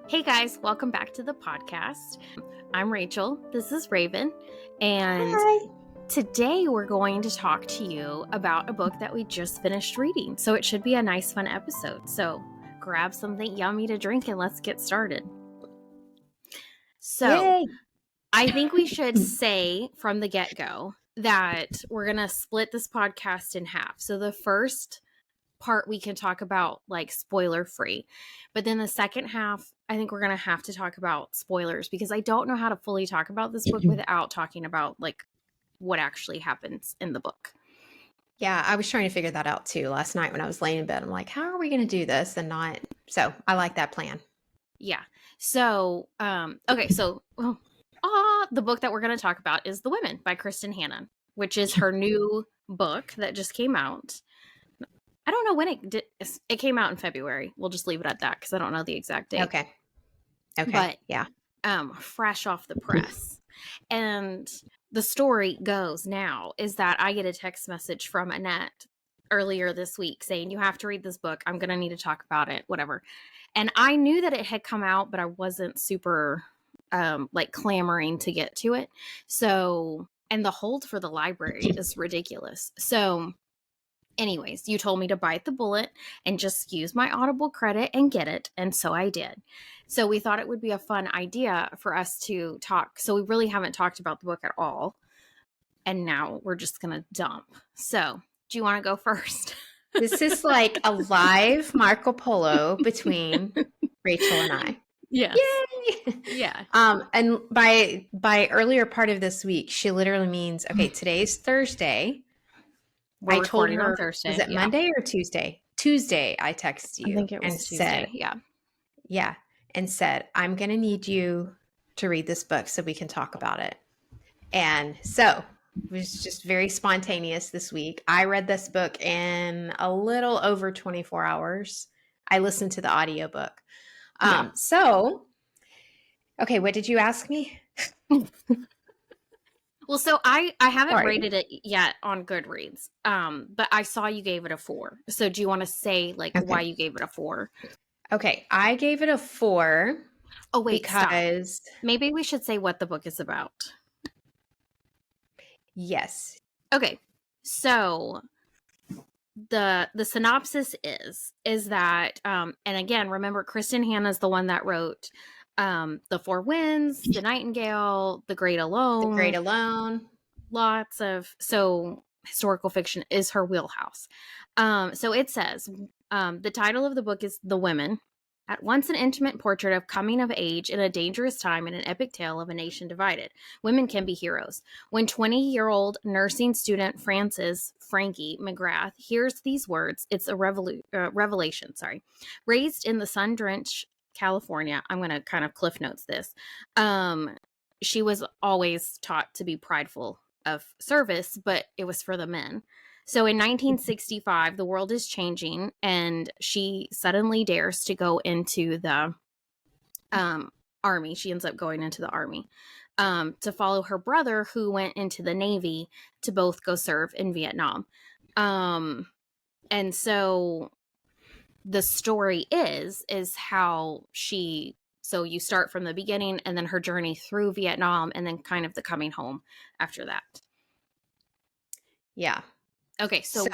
Hey guys, welcome back to the podcast. I'm Rachel. This is Raven. And Hi. today we're going to talk to you about a book that we just finished reading. So it should be a nice, fun episode. So grab something yummy to drink and let's get started. So Yay. I think we should say from the get-go that we're going to split this podcast in half. So the first part we can talk about like spoiler free, but then the second half I think we're gonna have to talk about spoilers because I don't know how to fully talk about this book without talking about like what actually happens in the book. Yeah, I was trying to figure that out too last night when I was laying in bed. I'm like, how are we going to do this and not? So I like that plan. Yeah. So okay, so the book that we're going to talk about is The Women by Kristin Hannah, which is her new book that just came out. I don't know when it came out in February. We'll just leave it at that because I don't know the exact date. Okay. But yeah. fresh off the press. And the story goes now is that I get a text message from Annette earlier this week saying, you have to read this book. I'm going to need to talk about it, whatever. And I knew that it had come out, but I wasn't super like clamoring to get to it. So, and the hold for the library is ridiculous. So anyways, you told me to bite the bullet and just use my Audible credit and get it. And so I did. So we thought it would be a fun idea for us to talk. So we really haven't talked about the book at all. And now we're just going to dump. So do you want to go first? This is like a live Marco Polo between Rachel and I. Yes. Yay! Yeah. And by earlier part of this week, she literally means, okay, today's Thursday. We're I told recording her, on Thursday. was it Monday or Tuesday? Tuesday, I texted you I think it was and Tuesday. said, yeah, and said, I'm going to need you to read this book so we can talk about it. And so it was just very spontaneous this week. I read this book in a little over 24 hours. I listened to the audiobook. So, okay, what did you ask me? Well, so I haven't rated it yet on Goodreads, but I saw you gave it a 4. So do you want to say like why you gave it a 4? Okay, I gave it a 4. Oh wait, because stop. Maybe we should say what the book is about. Yes. Okay, so the synopsis is that and again, remember Kristin Hannah is the one that wrote The Four Winds, The Nightingale, The Great Alone. Lots of historical fiction is her wheelhouse. So it says the title of the book is The Women, at once an intimate portrait of coming of age in a dangerous time and an epic tale of a nation divided. Women can be heroes. When 20-year-old nursing student Frankie McGrath hears these words, it's a revelation. Raised in the sun-drenched California, I'm going to kind of cliff notes this. She was always taught to be prideful of service, but it was for the men. So in 1965, the world is changing, and she suddenly dares to go into the army. She ends up going into the army to follow her brother, who went into the Navy, to both go serve in Vietnam. And so the story is how she... So you start from the beginning and then her journey through Vietnam and then kind of the coming home after that. Yeah. Okay, so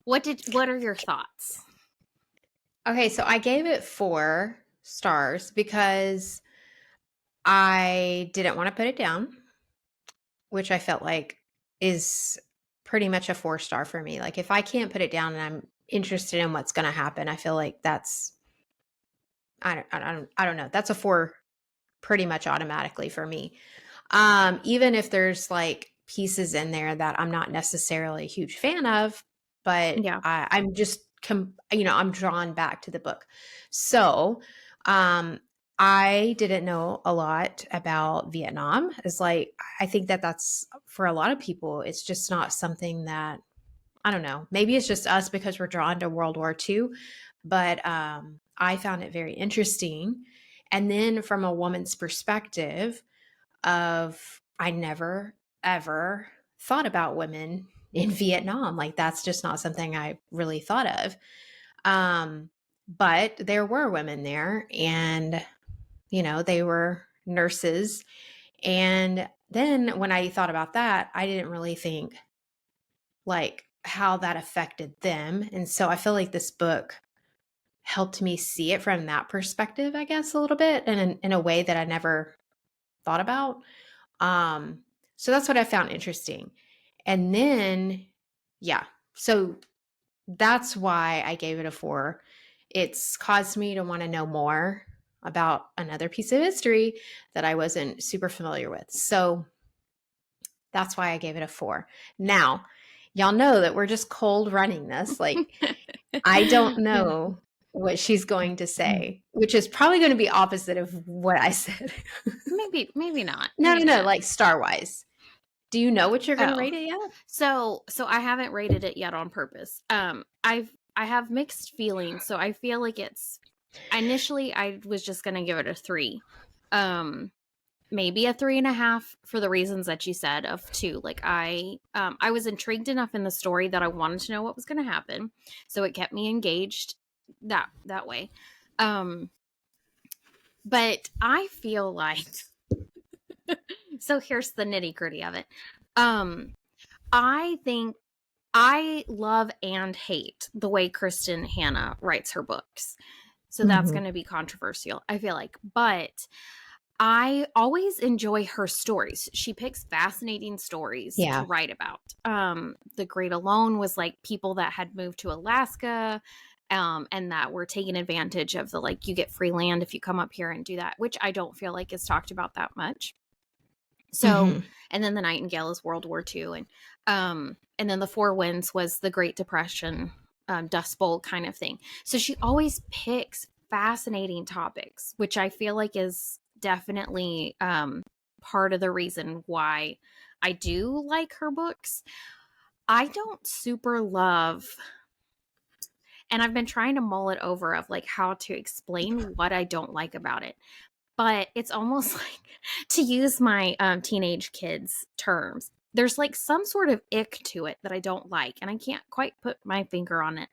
what are your thoughts? Okay, so I gave it 4 stars because I didn't want to put it down, which I felt like is pretty much a 4-star for me. Like if I can't put it down and I'm interested in what's going to happen, I feel like that's I don't know. That's a 4 pretty much automatically for me. Even if there's like pieces in there that I'm not necessarily a huge fan of, but Yeah. I'm just, I'm drawn back to the book. So, I didn't know a lot about Vietnam. It's like, I think that's for a lot of people, it's just not something that, I don't know, maybe it's just us because we're drawn to World War II, but I found it very interesting. And then from a woman's perspective of, I never, ever thought about women in Vietnam. Like that's just not something I really thought of. but there were women there, and they were nurses. And then when I thought about that, I didn't really think like how that affected them. And so I feel like this book helped me see it from that perspective, I guess, a little bit, and in a way that I never thought about. Um, so that's what I found interesting. And then, yeah, so that's why I gave it a 4. It's caused me to want to know more about another piece of history that I wasn't super familiar with. So that's why I gave it a 4. Now, y'all know that we're just cold running this. Like, I don't know what she's going to say, which is probably going to be opposite of what I said. Maybe not. No, Maybe not. like star wise. Do you know what you're going to Oh. rate it yet? So I haven't rated it yet on purpose. I have mixed feelings. So I feel like initially I was just gonna give it a 3. Maybe a 3.5 for the reasons that you said of 2. Like I was intrigued enough in the story that I wanted to know what was gonna happen. So it kept me engaged that way. But I feel like so here's the nitty-gritty of it. I think I love and hate the way Kristen Hanna writes her books. So that's going to be controversial, I feel like. But I always enjoy her stories. She picks fascinating stories to write about. The Great Alone was like people that had moved to Alaska and that were taking advantage of the, like, you get free land if you come up here and do that, which I don't feel like is talked about that much. So, and then The Nightingale is World War II. And then The Four Winds was the Great Depression, Dust Bowl kind of thing. So she always picks fascinating topics, which I feel like is definitely part of the reason why I do like her books. I don't super love, and I've been trying to mull it over of like how to explain what I don't like about it. But it's almost like, to use my teenage kids' terms, there's like some sort of ick to it that I don't like, and I can't quite put my finger on it.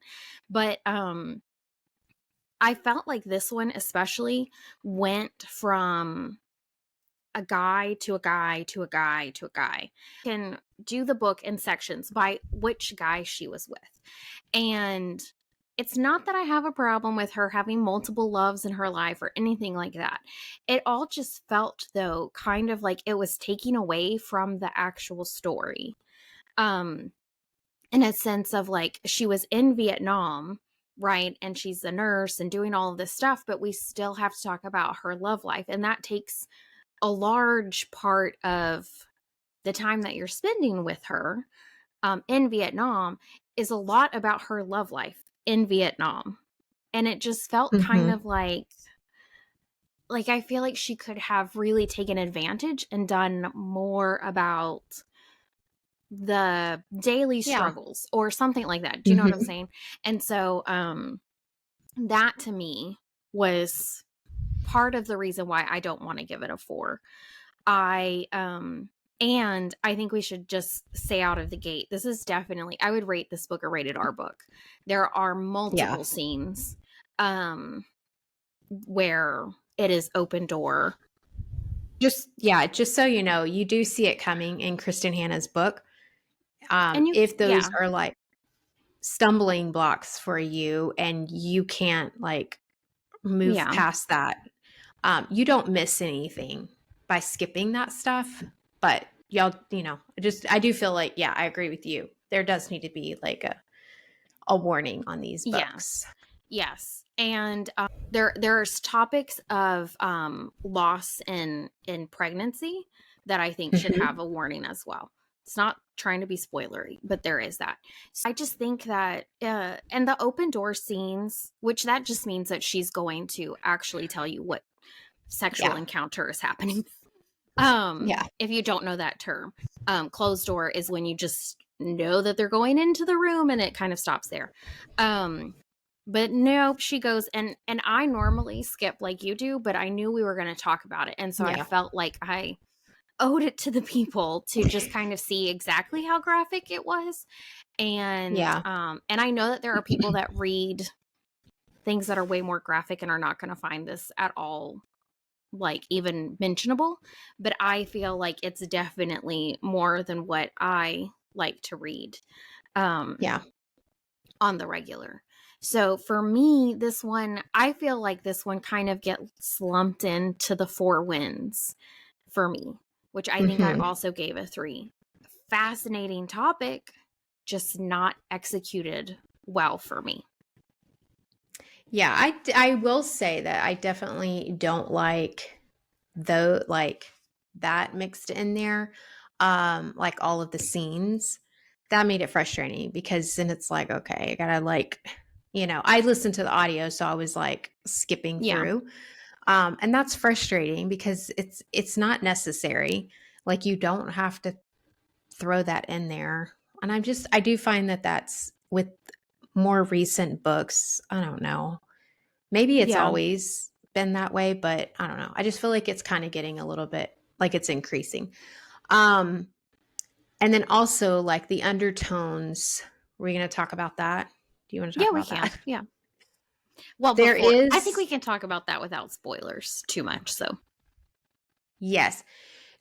But I felt like this one especially went from a guy to a guy to a guy to a guy. You can do the book in sections by which guy she was with. And it's not that I have a problem with her having multiple loves in her life or anything like that. It all just felt, though, kind of like it was taking away from the actual story. In a sense of like, she was in Vietnam, right? And she's a nurse and doing all of this stuff, but we still have to talk about her love life. And that takes a large part of the time that you're spending with her in Vietnam is a lot about her love life in Vietnam. And it just felt kind of like I feel like she could have really taken advantage and done more about the daily struggles or something like that. Do you know what I'm saying? And so that to me was part of the reason why I don't want to give it a 4. And I think we should just say out of the gate, this is definitely, I would rate this book a rated R book. There are multiple scenes where it is open door. Just so you know, you do see it coming in Kristen Hanna's book. If those are like stumbling blocks for you and you can't like move past that, you don't miss anything by skipping that stuff. But y'all, I do feel like, I agree with you. There does need to be like a warning on these books. Yes. And there's topics of loss in pregnancy that I think should have a warning as well. It's not trying to be spoilery, but there is that. So I just think that, and the open door scenes, which that just means that she's going to actually tell you what sexual encounter is happening. If you don't know that term, closed door is when you just know that they're going into the room and it kind of stops there. But nope, she goes, and I normally skip like you do, but I knew we were going to talk about it. And so I felt like I owed it to the people to just kind of see exactly how graphic it was. And and I know that there are people that read things that are way more graphic and are not going to find this at all, like, even mentionable. But I feel like it's definitely more than what I like to read Yeah. on the regular. So for me, this one, I feel like this one kind of gets lumped into the Four Winds for me, which I think I Mhm. also gave a 3. Fascinating topic, just not executed well for me. Yeah, I will say that I definitely don't like like that mixed in there. Like all of the scenes. That made it frustrating because then it's like, okay, I gotta like, I listened to the audio, so I was like skipping Yeah. through. And that's frustrating because it's not necessary. Like you don't have to throw that in there. And I do find that that's with more recent books. I don't know. Maybe it's Yeah. always been that way, but I don't know. I just feel like it's kind of getting a little bit like it's increasing. Um, and then also like the undertones. We're going to talk about that. Do you want to talk Yeah, we about can. that? Yeah. Well, There before, I think we is, can talk about that without spoilers too much. So, yes.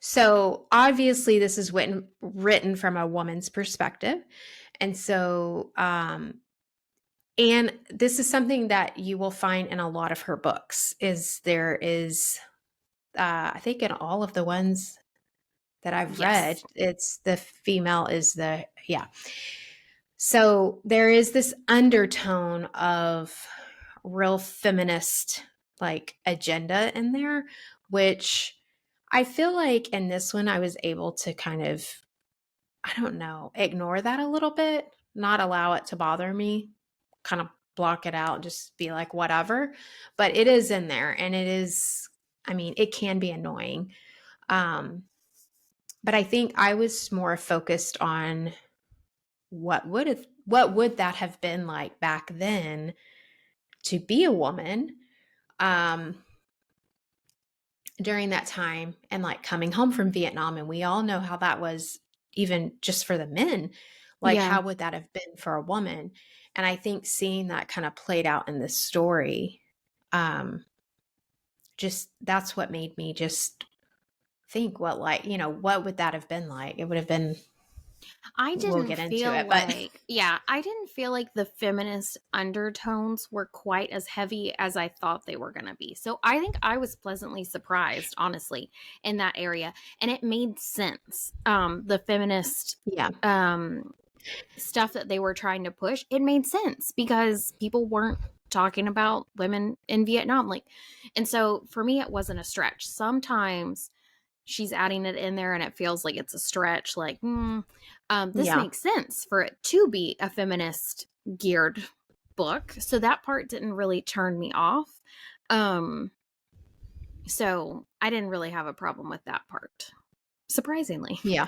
So obviously, this is written from a woman's perspective. And so, and this is something that you will find in a lot of her books is there is, I think in all of the ones that I've read, yes. it's the female is yeah. So there is this undertone of real feminist like agenda in there, which I feel like in this one I was able to kind of, I don't know, ignore that a little bit, not allow it to bother me, kind of block it out, just be like, whatever. But it is in there and it is, I mean, it can be annoying. Um, but I think I was more focused on what would that have been like back then to be a woman um during that time and like coming home from Vietnam, and we all know how that was, even just for the men, like Yeah. how would that have been for a woman? And I think seeing that kind of played out in this story, um just that's what made me just think, what, like, what would that have been like? It would have been, I we'll didn't get into feel it, but like, yeah, I didn't feel like the feminist undertones were quite as heavy as I thought they were going to be. So I think I was pleasantly surprised, honestly, in that area. And it made sense. The feminist yeah. stuff that they were trying to push, it made sense because people weren't talking about women in Vietnam. Like, and so for me, it wasn't a stretch. Sometimes she's adding it in there and it feels like it's a stretch, like this Yeah. makes sense for it to be a feminist geared book, so that part didn't really turn me off. So I didn't really have a problem with that part, surprisingly. Yeah.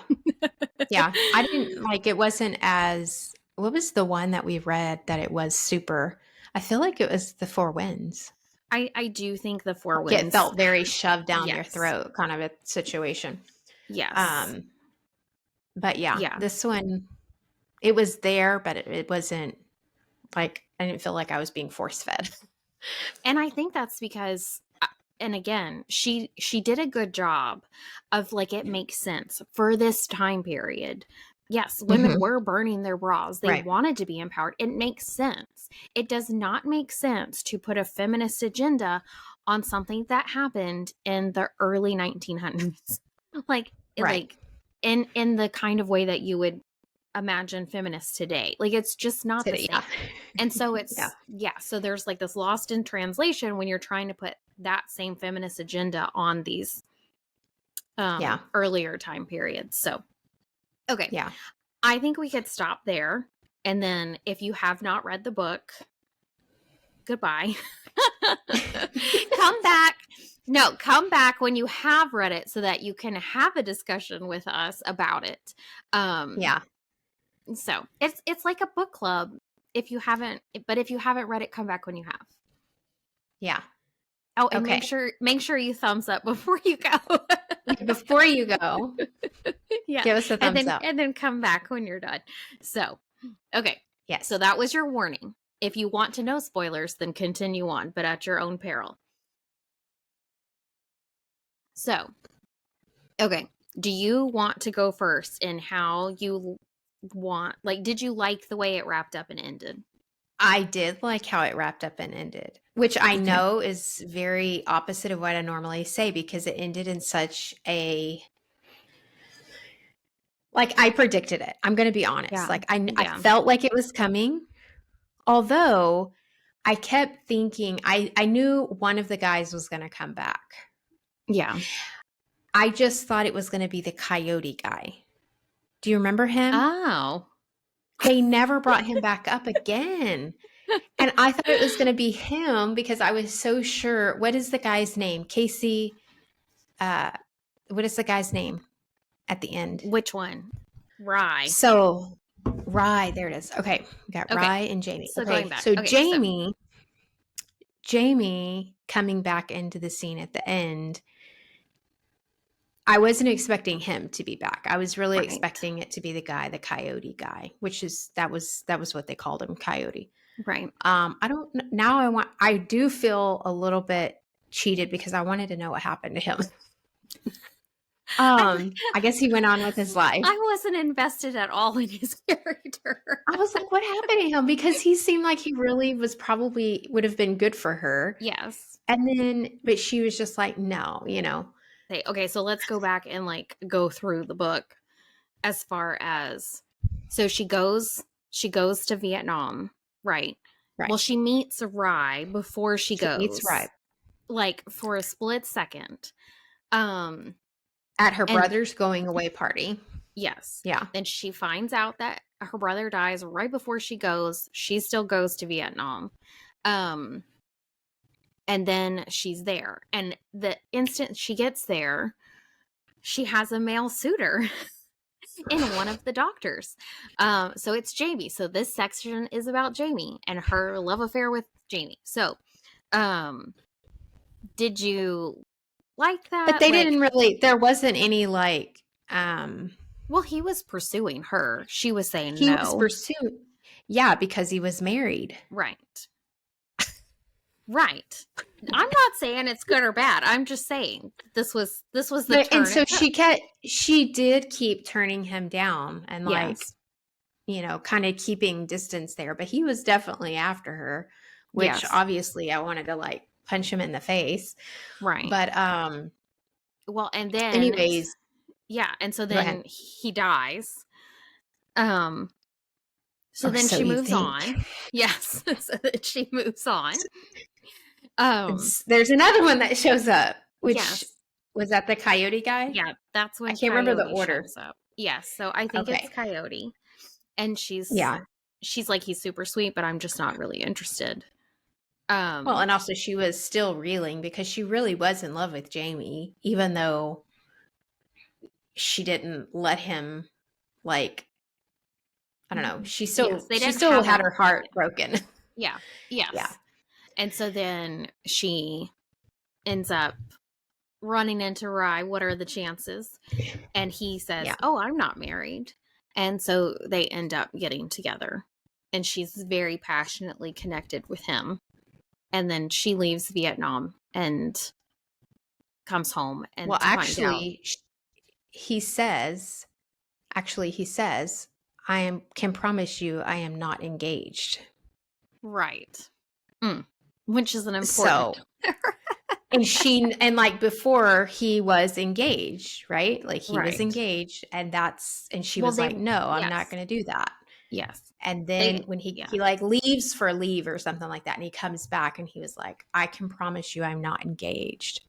Yeah, I didn't like, it wasn't as, what was the one that we read that it was super, I feel like it was The Four Winds. I do think the Four Like it Winds, felt very shoved down your yes, throat kind of a situation. yes, Um, but yeah, yeah. this one, it was there, but it wasn't like, I didn't feel like I was being force fed. And I think that's because and again, she did a good job of, like, it makes sense for this time period. Yes, women Mhm. were burning their bras. They Right. wanted to be empowered. It makes sense. It does not make sense to put a feminist agenda on something that happened in the early 1900s. Like Right. like in the kind of way that you would imagine feminists today. Like, it's just not the Yeah. same. And so Yeah. it's, yeah, so there's like this lost in translation when you're trying to put that same feminist agenda on these Yeah. earlier time periods. So, okay, Yeah. I think we could stop there. And then if you have not read the book, goodbye. Come back. No, come back when you have read it so that you can have a discussion with us about it. Yeah. So it's like a book club. If you haven't, but if you haven't read it, come back when you have. Yeah. Oh, and Okay. make sure you thumbs up before you go. Before you go, Yeah. give us a thumbs up. And then come back when you're done. So, okay. Yes. So that was your warning. If you want to know spoilers, then continue on, but at your own peril. So, okay. Do you want to go first in how you want, like, did you like the way it wrapped up and ended? I did like how it wrapped up and ended, which I Okay. know is very opposite of what I normally say because it ended in such a, like, I predicted it. I'm going to be honest. Yeah. Like, I Yeah. felt like it was coming, although I kept thinking, I knew one of the guys was going to come back. Yeah. I just thought it was going to be the coyote guy. Do you remember him? Oh. They never brought him back up again. And I thought it was going to be him because I was so sure. What is the guy's name? Casey. What is the guy's name at the end? Which one? Rye. So Rye, there it is. Okay, we got Okay. Rye and Jamie. So Okay, going back. so Okay, Jamie coming back into the scene at the end. I wasn't expecting him to be back. I was really Right. expecting it to be the guy, the coyote guy, which is that was what they called him, coyote. Right. I don't now I do feel a little bit cheated because I wanted to know what happened to him. I guess he went on with his life. I wasn't invested at all in his character. I was like, what happened to him? Because he seemed like he really was probably would have been good for her. Yes. And then, but she was just like, no, you know. Okay, so let's go back and like go through the book as far as, so she goes to Vietnam, right? Right. Well, she meets Rye before she goes. Meets Rye. Like for a split second. At her brother's going away party. Yes. Yeah. Then she finds out that her brother dies right before she goes. She still goes to Vietnam. And then she's there. And the instant she gets there, she has a male suitor in one of the doctors. So it's Jamie. So this section is about Jamie and her love affair with Jamie. So, did you like that? But they didn't really, there wasn't any like, well, he was pursuing her. She was saying he no. was pursuing, yeah, because he was married. Right. Right. I'm not saying it's good or bad. I'm just saying this was the turn. And so she did keep turning him down and like, you know, kind of keeping distance there. But he was definitely after her, which obviously I wanted to like punch him in the face. Right. But well, and then anyways, yeah, and so then he dies. So then she moves on. Yes. So then she moves on. There's another one that shows up, which was that the coyote guy? Yeah, that's when I can't remember the order. Shows up. Yes, so I think it's Coyote, and she's like, he's super sweet, but I'm just not really interested. Well, and also she was still reeling because she really was in love with Jamie, even though she didn't let him, like, I don't know. She still had her heart broken. Yeah. Yes. Yeah. And so then she ends up running into Rye. What are the chances? And he says, oh, I'm not married. And so they end up getting together. And she's very passionately connected with him. And then she leaves Vietnam and comes home. And well, actually, he says, I can promise you I am not engaged. Right. Which is an important. So, and like before he was engaged, right? Like he was engaged and she was like, no, I'm not going to do that. Yes. And then when he like leaves for leave or something like that, and he comes back and he was like, I can promise you I'm not engaged.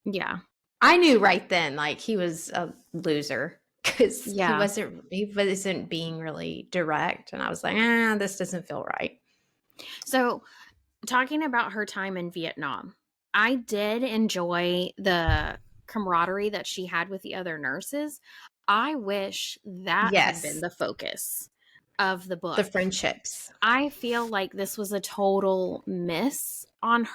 Yeah. I knew right then, like he was a loser because he wasn't being really direct. And I was like, this doesn't feel right. So talking about her time in Vietnam, I did enjoy the camaraderie that she had with the other nurses. I wish that had been the focus of the book. The friendships. I feel like this was a total miss on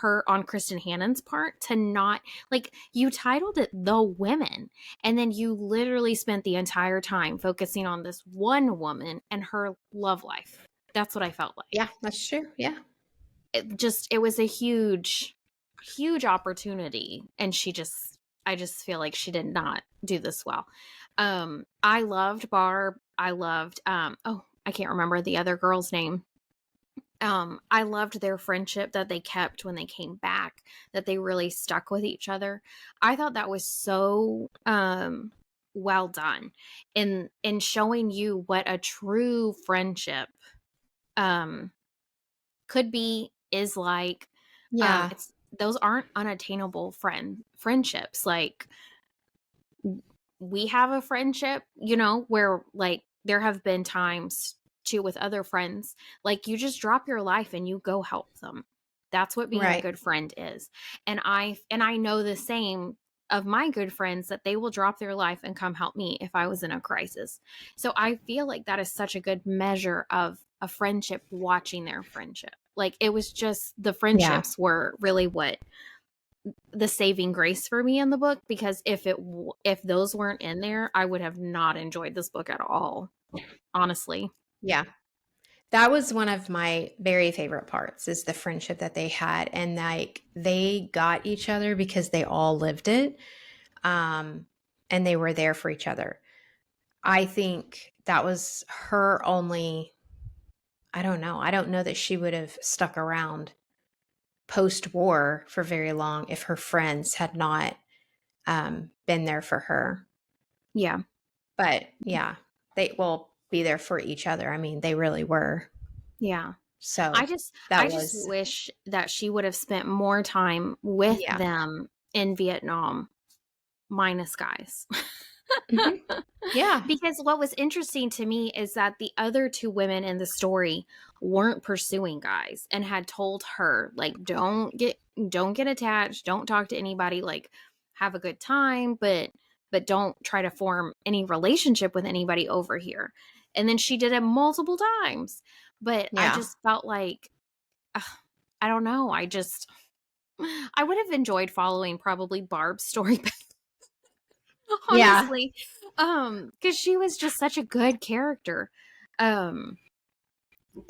Kristen Hannon's part to not, like, you titled it The Women, and then you literally spent the entire time focusing on this one woman and her love life. That's what I felt Yeah, like. that's true. Yeah. It was a huge opportunity, and I just feel like she did not do this well. I loved Barb. I loved oh, I can't remember the other girl's name. I loved their friendship that they kept when they came back, that they really stuck with each other. I thought that was so well done in showing you what a true friendship um could be, is like. Yeah. It's those aren't unattainable friendships. Like, we have a friendship, where like there have been times too with other friends, like you just drop your life and you go help them. That's what being a Right. good friend is. And I know the same of my good friends, that they will drop their life and come help me if I was in a crisis. So I feel like that is such a good measure of a friendship, watching their friendship. Like, it was just the Yeah. friendships were really what the saving grace for me in the book, because if those weren't in there, I would have not enjoyed this book at all, honestly. Yeah. That was one of my very favorite parts, is the friendship that they had, and like they got each other because they all lived it. Um and they were there for each other. I think that was her only, I don't know. I don't know that she would have stuck around post war for very long if her friends had not been there for her. Yeah. But yeah, they will be there for each other. I mean, they really were. Yeah. So I just was, wish that she would have spent more time with yeah. them in Vietnam, minus guys. Hmm. Yeah. Because what was interesting to me is that the other two women in the story weren't pursuing guys, and had told her, like, don't get attached, don't talk to anybody, like, have a good time, but don't try to form any relationship with anybody over here. And then she did it multiple times. But I Yeah. just felt like, ugh, I don't know, I would have enjoyed following probably Barb's story Yeah. honestly, because she was just such a good character. um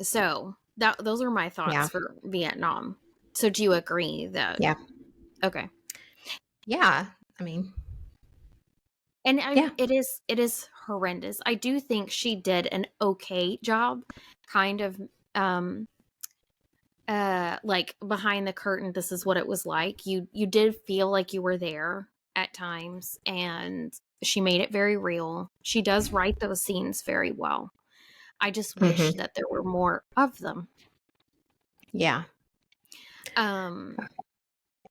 so those are my Yeah. thoughts for Vietnam. So do you agree that? Yeah. Okay. Yeah. I mean, And yeah. it is horrendous. I do think she did an okay job, kind of, um like, behind the curtain, this is what it was like. You did feel like you were there at times, and she made it very real. She does write those scenes very well. I just wish Hmm. that there were more of them. Yeah. Um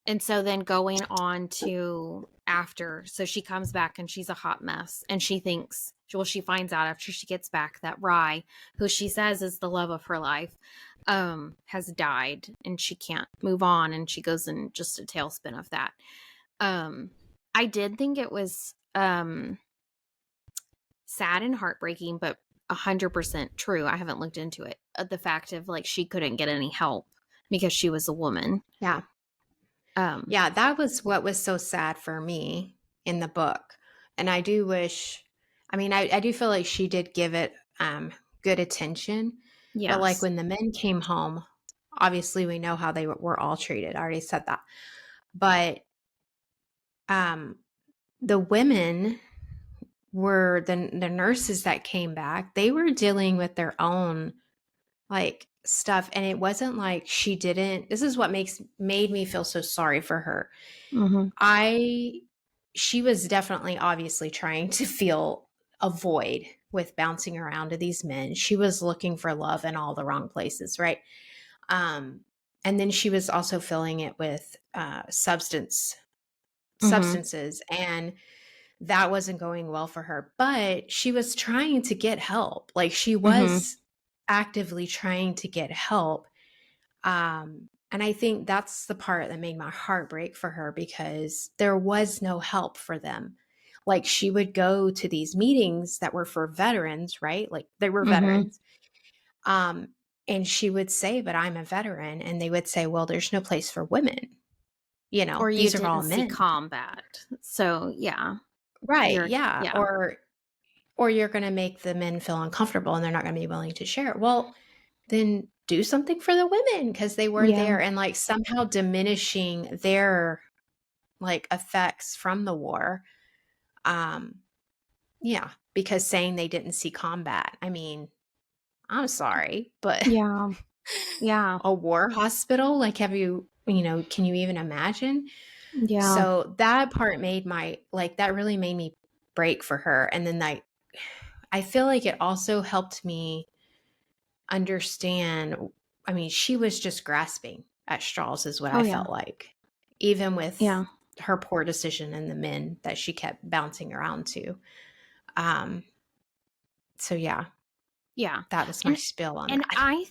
and so then going on to after, so she comes back and she's a hot mess, and she thinks, well, she finds out after she gets back that Rye, who she says is the love of her life, has died, and she can't move on, and she goes in just a tailspin of that. um I did think it was sad and heartbreaking, but 100% true. I haven't looked into it. The fact of, like, she couldn't get any help because she was a woman. Yeah. um Yeah. That was what was so sad for me in the book. And I do wish, I mean, I do feel like she did give it good attention. But like yes. when the men came home, obviously we know how they were all treated. I already said that. But um, the women were the nurses that came back. They were dealing with their own like stuff, and it wasn't like she didn't. This is what made me feel so sorry for her. Hmm. I She was definitely obviously trying to fill a void with bouncing around to these men. She was looking for love in all the wrong places, right? Um, and then she was also filling it with Hmm. substances, and that wasn't going well for her. But she was trying to get help. Like she Hmm. was actively trying to get help. And I think that's the part that made my heart break for her, because there was no help for them. Like she would go to these meetings that were for veterans, right? Like they were Hmm. veterans. Um, and she would say, "But I'm a veteran." And they would say, "Well, there's no place for women. Or you These are didn't all see men." combat. So yeah, Right. you're Yeah. yeah. Or you're going to make the men feel uncomfortable and they're not going to be willing to share. Well, then do something for the women because they were Yeah. there, and like somehow diminishing their like effects from the war. Um, yeah, because saying they didn't see combat. I mean, I'm sorry, but Yeah. Yeah. a war hospital, like have you, can you even imagine? Yeah. So that part made my like that really made me break for her. And then I feel like it also helped me understand. I mean, she was just grasping at straws, is what Oh I yeah. felt like, even with Yeah. her poor decision and the men that she kept bouncing around to. Um, so yeah, Yeah. that was my And spill on and that. I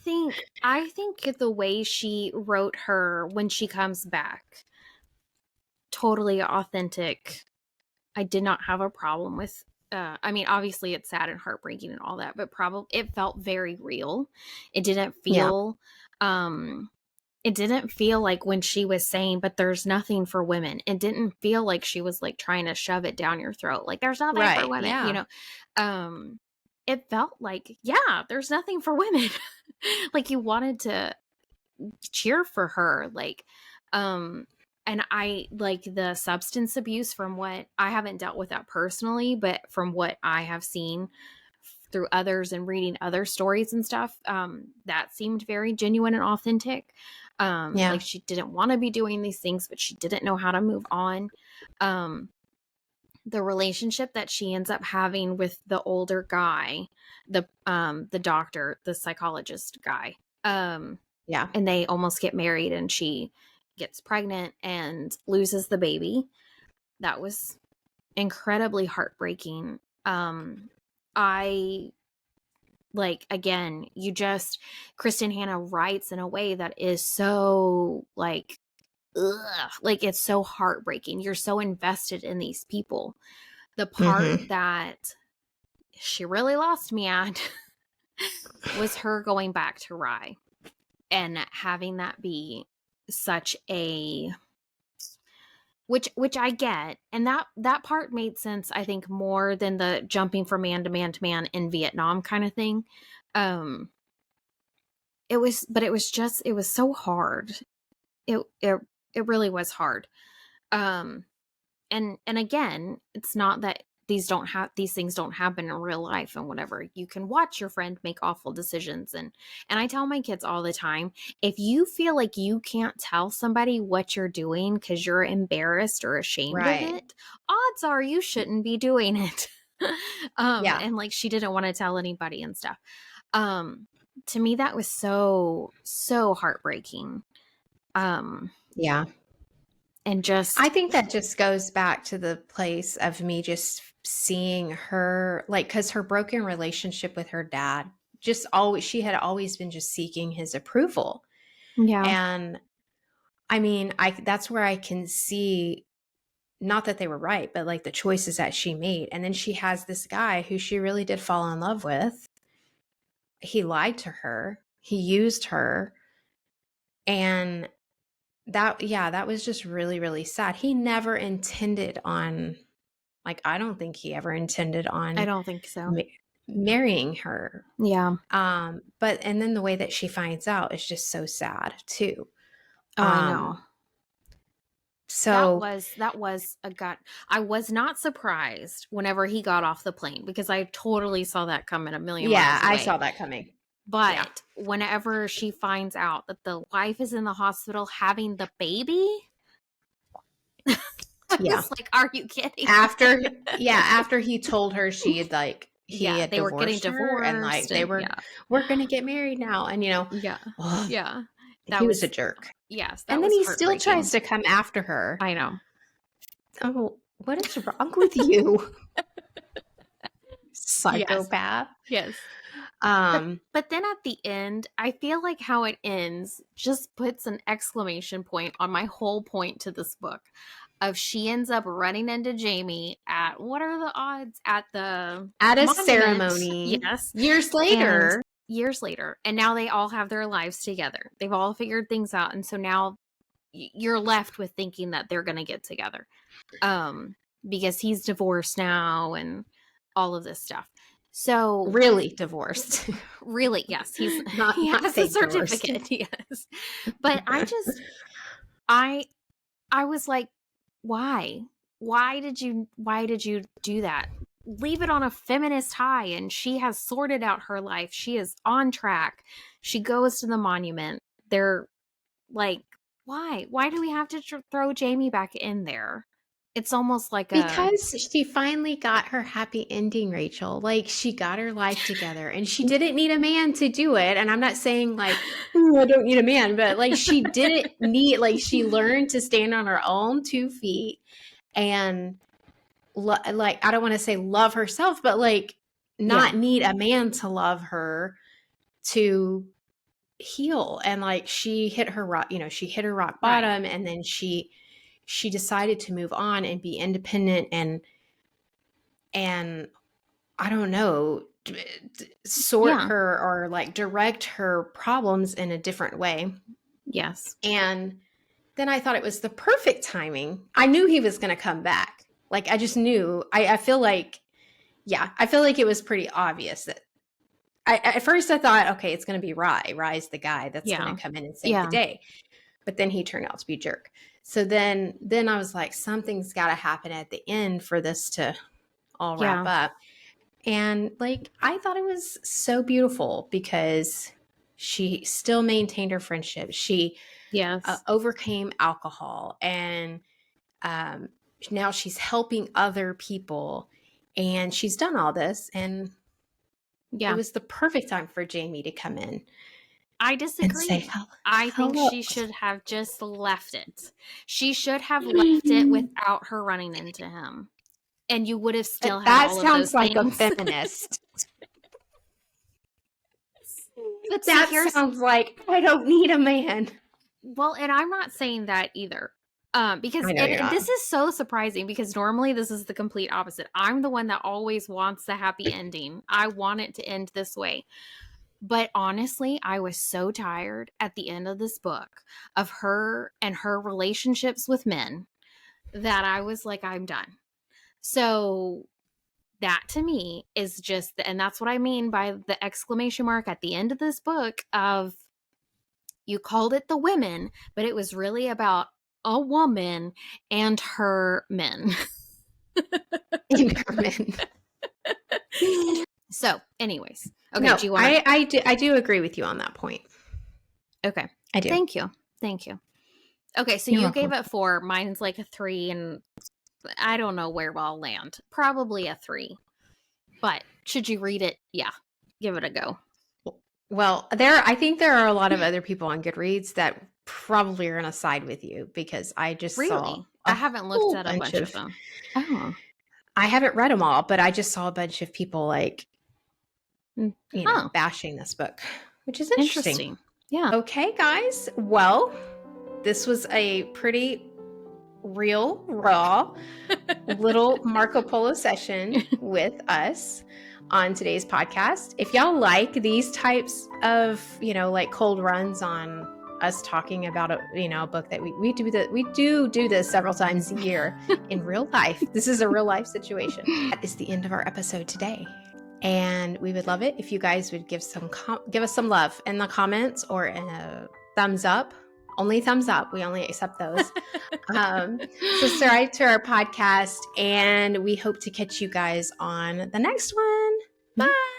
think the way she wrote her when she comes back, totally authentic. I did not have a problem with I mean, obviously it's sad and heartbreaking and all that, but probably it felt very real. It didn't Yeah. feel it didn't feel like when she was saying, but there's nothing for women. It didn't feel like she was like trying to shove it down your throat. Like there's nothing for Right. women, you Yeah. know. Um it felt like, yeah, there's nothing for women. Like you wanted to cheer for her, like um and I like the substance abuse from what I haven't dealt with that personally, but from what I have seen through others and reading other stories and stuff, that seemed very genuine and authentic. Yeah. Like she didn't want to be doing these things, but she didn't know how to move on. um the relationship that she ends up having with the older guy, the doctor, the psychologist guy, Yeah. and they almost get married, and she gets pregnant and loses the baby. That was incredibly heartbreaking. I like, again, Kristen Hanna writes in a way that is so like, ugh, like it's so heartbreaking. You're so invested in these people. The part Hmm. that she really lost me at was her going back to Rye and having that be such a, which I get, and that part made sense, I think, more than the jumping from man to man to man in Vietnam kind of thing. um it was so hard. It really was hard. um and again, it's not that these things don't happen in real life and whatever. You can watch your friend make awful decisions, and I tell my kids all the time, if you feel like you can't tell somebody what you're doing because you're embarrassed or ashamed of Right. it, odds are you shouldn't be doing it. Yeah. And like she didn't want to tell anybody and stuff. um to me that was so heartbreaking. um Yeah. and I just think that just goes back to the place of me just seeing her, like, because her broken relationship with her dad, just always, she had always been just seeking his approval. yeah. And I mean, that's where I can see, not that they were right, but like the choices that she made. And then she has this guy who she really did fall in love with. He lied to her, he used her. And that was just really, really sad. He never intended on, like, I don't think he ever intended I on don't think so. ma- marrying her. Yeah. But and then the way that she finds out is just so sad too. Oh, I know. Um, so That was a gut. I was not surprised whenever he got off the plane because I totally saw that coming a million yeah, miles I away. saw that coming. Yeah. But whenever she finds out that the wife is in the hospital having the baby, I Yeah. was like, "Are you kidding?" After he told her he Yeah, had they were getting divorced her, and like divorced, and yeah, we're going to get married now, and yeah, ugh, yeah. That he was a was jerk. yes, that And then was he still heartbreaking. tries to come after her. I know. Oh, what is wrong with you? Yes, Psychopath. yes. But Um, but then at the end, I feel like how it ends just puts an exclamation point on my whole point to this book. Of she ends up running into Jamie at, what are the odds, at the at a monument. ceremony Yes. years And later. years later, and now they all have their lives together. They've all figured things out, and so now you're left with thinking that they're going to get together. Um because he's divorced now and all of this stuff. So Really divorced. really, yes, he not has a fake divorced. certificate. Yes, but I was like, why? Why did you do that? Leave it on a feminist high, and she has sorted out her life. She is on track. She goes to the monument. They're like, why? Why do we have to throw Jamie back in there? It's almost like Because she finally got her happy ending, Rachel. Like, she got her life together and she didn't need a man to do it. And I'm not saying like, I don't need a man, but like she didn't need, like she learned to stand on her own 2 feet and like, I don't want to say love herself, but like not need a man to love her to heal. And like she hit her rock, she hit her rock bottom, and then she decided to move on and be independent and I don't know, sort her or like direct her problems in a different way. Yes. And then I thought it was the perfect timing. I knew he was going to come back. Like, I just knew. I feel like it was pretty obvious that at first I thought, okay, it's going to be Rye. Rye's the guy that's going to come in and save the day. But then he turned out to be a jerk. So then I was like, something's got to happen at the end for this to all wrap up. And like, I thought it was so beautiful because she still maintained her friendship. She overcame alcohol, and now she's helping other people, and she's done all this. And it was the perfect time for Jamie to come in. I disagree. I think she should have just left it. She should have left it without her running into him. And you would have still had all of those things. That sounds like a feminist. But that sounds like, I don't need a man. Well, and I'm not saying that either. Because this is so surprising, because normally this is the complete opposite. I'm the one that always wants the happy ending. I want it to end this way. But honestly, I was so tired at the end of this book of her and her relationships with men that I was like, I'm done. So that to me is just, and that's what I mean by the exclamation mark at the end of this book of, you called it the women, but it was really about a woman and her men. So anyways, okay. No, do you want I do agree with you on that point. Okay. I do. Thank you. Okay. So you gave it 4. Mine's like a 3, and I don't know where I'll land. Probably a 3. But should you read it? Yeah. Give it a go. Well, I think there are a lot of other people on Goodreads that probably are going to side with you, because I just saw I haven't looked at a bunch of them. Oh. I haven't read them all, but I just saw a bunch of people like, bashing this book, which is interesting. Yeah. Okay, guys. Well, this was a pretty real, raw little Marco Polo session with us on today's podcast. If y'all like these types of, like cold runs on us talking about a book that we do this several times a year in real life. This is a real life situation. That is the end of our episode today. And we would love it if you guys would give us some love in the comments or in a thumbs up. Only thumbs up. We only accept those. Subscribe to our podcast, and we hope to catch you guys on the next one. Bye.